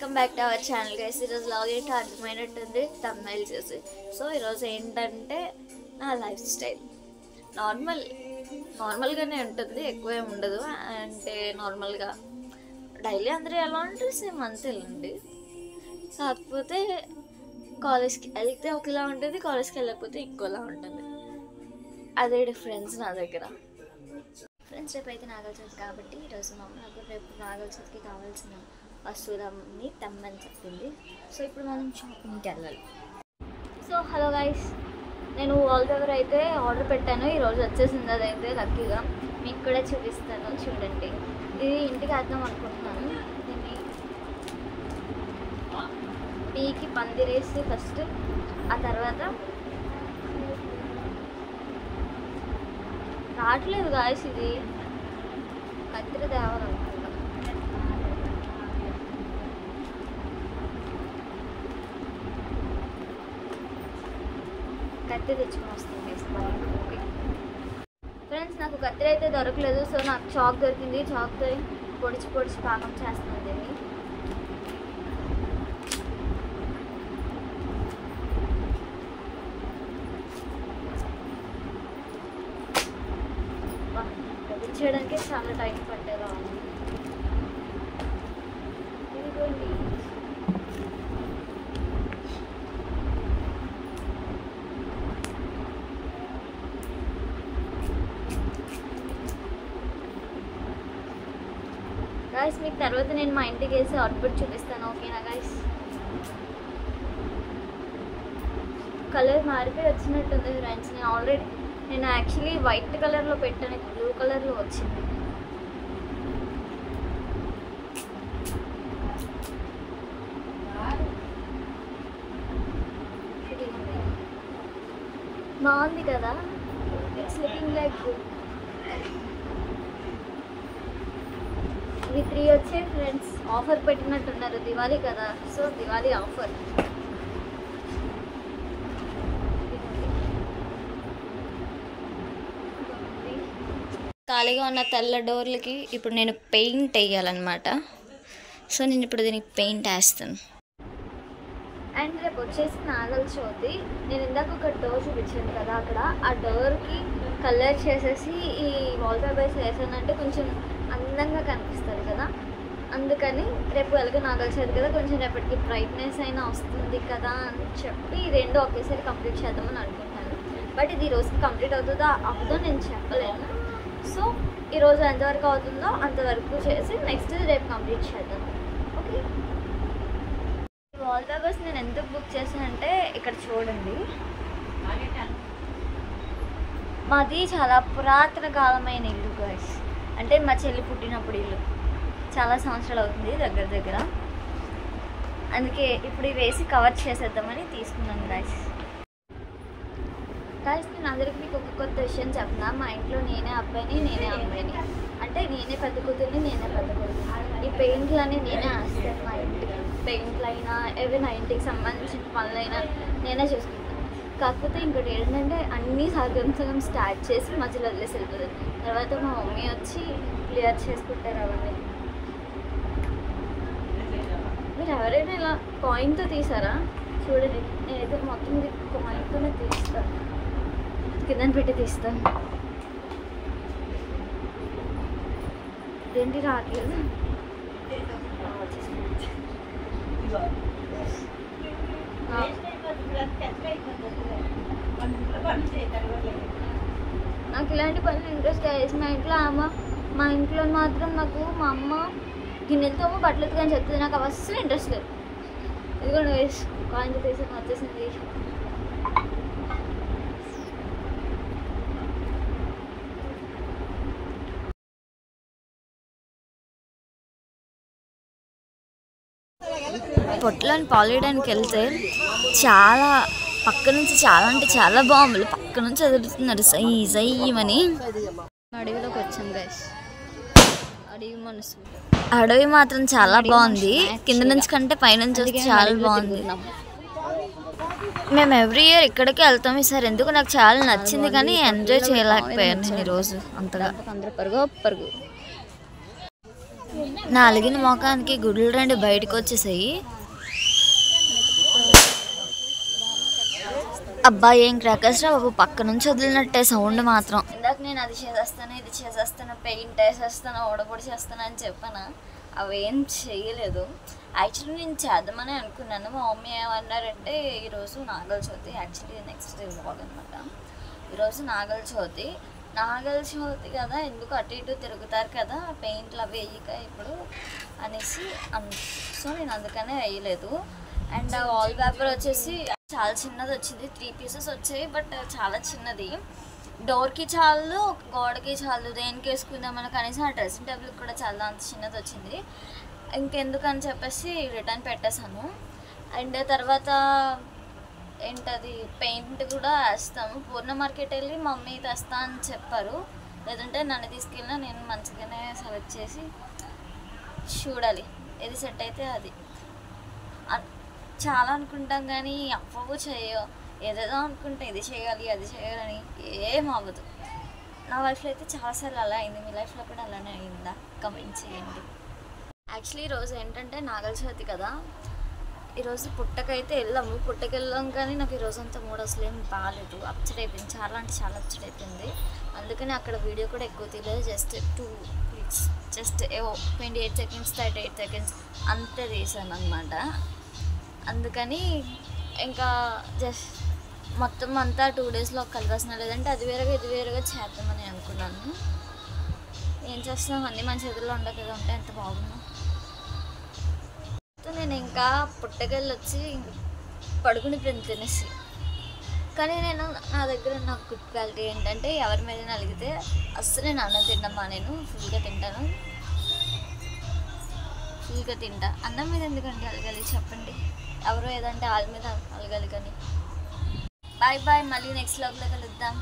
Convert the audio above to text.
Welcome back to our channel guys. ఈరోజు login అర్థమైనట్టుంది thumbnail చేసి. So ఈరోజు ఏంటంటే నా లైఫ్ స్టైల్ నార్మల్గానే ఉంటుంది, ఎక్కువ ఏమి ఉండదు. అంటే నార్మల్గా డైలీ అందరూ ఎలా ఉంటుంది సేమ్ అంతేనండి. కాకపోతే కాలేజ్కి వెళ్తే ఒకలా ఉంటుంది, కాలేజ్కి వెళ్ళకపోతే ఇంకోలా ఉంటుంది. అదే డిఫరెన్స్ నా దగ్గర. ఫ్రెండ్స్, రేపు అయితే నాగల చవితి కాబట్టి ఈరోజు మా అమ్మ నాకు రేపు నాగల చవితికి కావాల్సిన వస్తువులన్నీ తెమ్మని చెప్పింది. సో ఇప్పుడు మనం షాపింగ్కి వెళ్ళాలి. సో హలో గైస్, నేను వాల్పేపర్ అయితే ఆర్డర్ పెట్టాను, ఈరోజు వచ్చేసింది. అదైతే లక్కీగా మీకు కూడా చూపిస్తాను, చూడండి. ఇది ఇంటికి వేద్దాం అనుకుంటున్నాను. దీన్ని పీకి పందిరేసి ఫస్ట్, ఆ తర్వాత రావట్లేదు గాయస్, ఇది కత్తిరి తేవాలనుకుంటా. కత్తిరి తెచ్చుకొని వస్తుంది. ఓకే ఫ్రెండ్స్, నాకు కత్తిరి అయితే దొరకలేదు. సో నాకు చాక్ దొరికింది. చాక్తో పొడిచి పాకం చేస్తున్నాను దీన్ని. చేయడానికి చాలా టైం పట్టేదా. ఇదిగోండి, గాయస్ మీకు తర్వాత నేను మా ఇంటికి వేసి అవుట్పుట్ చూపిస్తాను, ఓకేనా గాయస్? కలర్ మారిపోయి వచ్చినట్టుంది ఫ్రెండ్స్. నేను యాక్చువల్లీ వైట్ కలర్లో పెట్టాను, బ్లూ కలర్లో వచ్చింది. బాగుంది కదా, ఇట్స్ లుకింగ్ లైక్ గుడ్. ఇవి 3 వచ్చాయి ఫ్రెండ్స్. ఆఫర్ పెట్టినట్టున్నారు, దివాళీ కదా, సో దివాళీ ఆఫర్. ఖాళీగా ఉన్న తెల్ల డోర్లకి ఇప్పుడు నేను పెయింట్ వేయాలన్నమాట. సో నేను ఇప్పుడు దీనికి పెయింట్ వేస్తాను. అండ్ రేపు వచ్చేసి నాగల చవితి. నేను ఇందాక ఒక డోర్ చూపించాను కదా, అక్కడ ఆ డోర్కి కలర్ చేసేసి ఈ వాల్పేపర్స్ వేసానంటే కొంచెం అందంగా కనిపిస్తుంది కదా. అందుకని రేపు ఎలాగో నాగల చవితి కదా, కొంచెం రేపటికి బ్రైట్నెస్ అయినా వస్తుంది కదా అని చెప్పి రెండు ఒకేసారి కంప్లీట్ చేద్దామని అనుకుంటాను. బట్ ఇది ఈరోజుకి కంప్లీట్ అవుతుందో అవ్వదో నేను చెప్పలేను. సో ఈరోజు ఎంతవరకు అవుతుందో అంతవరకు చేసి నెక్స్ట్ రేపు కంప్లీట్ చేద్దాం, ఓకే? వాల్పేపర్స్ నేను ఎందుకు బుక్ చేశానంటే ఇక్కడ చూడండి, మాది చాలా పురాతన కాలమైన ఇల్లు గైస్. అంటే మా చెల్లి పుట్టినప్పుడు ఇల్లు, చాలా సంవత్సరాలు అవుతుంది దగ్గర. అందుకే ఇప్పుడు వేసి కవర్ చేసేద్దామని తీసుకున్నాను గైస్. నేను అందరికి మీకు ఒక కొత్త విషయం చెప్తున్నా. మా ఇంట్లో నేనే అబ్బాయిని, నేనే అమ్మాయిని. అంటే నేనే పెద్ద కూతుర్ని, నేనే పెద్ద కూతుర్ని. ఈ పెయింట్లన్నీ నేనే వేస్తాను. మా ఇంటికి పెయింట్లు అయినా ఏవైనా ఇంటికి సంబంధించిన పనులైనా నేనే చూసుకుంటాను. కాకపోతే ఇంకోటి ఏంటంటే అన్నీ సగం స్టార్ట్ చేసి మధ్యలో వదిలేసి వెళ్ళిపోతుంది. తర్వాత మా మమ్మీ వచ్చి క్లియర్ చేసుకుంటారు అవన్నీ. మీరు ఎవరైనా ఇలా కాయిన్తో తీసారా? చూడండి, నేనైతే మొత్తం ఇది కాయిన్తోనే తీస్తాను, కింద పెట్టి తీస్తాను. ఏంటి రావట్లేదు? నాకు ఇలాంటి పనులు ఇంట్రెస్ట్ వేసి మా ఇంట్లో మాత్రం నాకు మా అమ్మ గిన్నెలతో బట్టలు ఎత్తుకొని చెప్తుంది. నాకు అసలు ఇంట్రెస్ట్ లేదు. ఇదిగోండి వేసి కాయిన్ తీసి వచ్చేసింది. పొట్లని పాలేయడానికి వెళ్తే చాలా పక్క నుంచి చాలా అంటే చాలా బాంబులు పక్క నుంచి వదులుతున్నారు సైమని. అడవిలోకి వచ్చాం గైస్. అడవి మాత్రం చాలా బాగుంది, కింద నుంచి కంటే పైనుంచి వస్తే చాలా బాగుంది. మేము ఎవ్రీ ఇయర్ ఇక్కడికే వెళ్తాం. ఈసారి ఎందుకు నాకు చాలా నచ్చింది, కానీ ఎంజాయ్ చేయలేకపోయాను నేను ఈరోజు అంతగా. పరుగు నా అలిగిన మొఖానికి గుడ్లు 2 బయటకు వచ్చేసాయి. అబ్బా ఏం క్రాకర్స్ రా బాబు, పక్క నుంచి వదిలినట్టే సౌండ్ మాత్రం. ఇందాక నేను అది చేసేస్తాను, ఇది చేసేస్తాను, పెయింట్ వేసేస్తాను, ఓడపొడి చేస్తాను అని చెప్పాను. అవేం చేయలేదు. యాక్చువల్లీ నేను చేద్దామని అనుకున్నాను. మా మమ్మీ ఏమన్నారంటే ఈరోజు Nagala Chavithi, actually next day vlog అనమాట. ఈరోజు నాగల చవితి కదా, ఎందుకు అటు ఇటు తిరుగుతారు కదా, పెయింట్లు అవి వేయక ఇప్పుడు అనేసి సో నేను అందుకనే వేయలేదు. అండ్ ఆ వాల్ పేపర్ వచ్చేసి చాలా చిన్నది వచ్చింది, 3 pieces వచ్చాయి. బట్ చాలా చిన్నది, డోర్కి చాలు, గోడకి చాలు, దేనికి వేసుకుందామని. కనీసం ఆ డ్రెస్సింగ్ టేబుల్కి కూడా చాలా అంత చిన్నది వచ్చింది. ఇంకెందుకని చెప్పేసి రిటర్న్ పెట్టేశాను. అండ్ తర్వాత ఏంటది పెయింట్ కూడా వేస్తాము. పూర్ణ మార్కెట్ వెళ్ళి మమ్మీ తెస్తా అని చెప్పారు, లేదంటే నన్ను తీసుకెళ్ళినా నేను మంచిగానే సెలెక్ట్ చేసి చూడాలి ఏది సెట్ అయితే అది. చాలా అనుకుంటాం కానీ అవ్వవు, చేయో. ఏదేదో అనుకుంటే ఇది చేయాలి అది చేయాలని ఏం అవ్వదు. నా లైఫ్లో అయితే చాలాసార్లు అలా అయింది. మీ లైఫ్లో కూడా అలానే అయిందా? కమెంట్ చేయండి. యాక్చువల్లీ ఈరోజు ఏంటంటే నాగల చవితి కదా, ఈరోజు పుట్టకైతే వెళ్ళాం కానీ నాకు ఈరోజు అంతా మూడు అసలు ఏం బాగాలేదు. అప్సెట్ అయిపోయింది, చాలా అంటే చాలా అప్సెట్ అయిపోయింది. అందుకని అక్కడ వీడియో కూడా ఎక్కువ తీయలేదు. Just 2 clips, just 28 seconds 38 seconds అంతే తీసాను అనమాట. అందుకని ఇంకా జస్ట్ మొత్తం అంతా 2 daysలో కలిపేసిన, లేదంటే అది వేరుగా ఇది వేరుగా చేద్దామని అనుకున్నాను. ఏం చేస్తాం, అన్నీ మన చేతుల్లో ఉండవు కదా, ఉంటే ఎంత బాగుందో. నేను ఇంకా పుట్టకెళ్ళి వచ్చి పడుకుని తినేసి. కానీ నా దగ్గర నాకు గుడ్ క్వాలిటీ ఏంటంటే ఎవరి మీద అలిగితే అస్సలు నేను అన్నం తిన్నమ్మా, నేను ఫుల్గా తింటా. అన్నం మీద ఎందుకంటే అలగాలి చెప్పండి? ఎవరో ఏదంటే వాళ్ళ మీద అలగాలి. కానీ బాయ్, మళ్ళీ నెక్స్ట్ వ్లాగ్లో కలుద్దాం.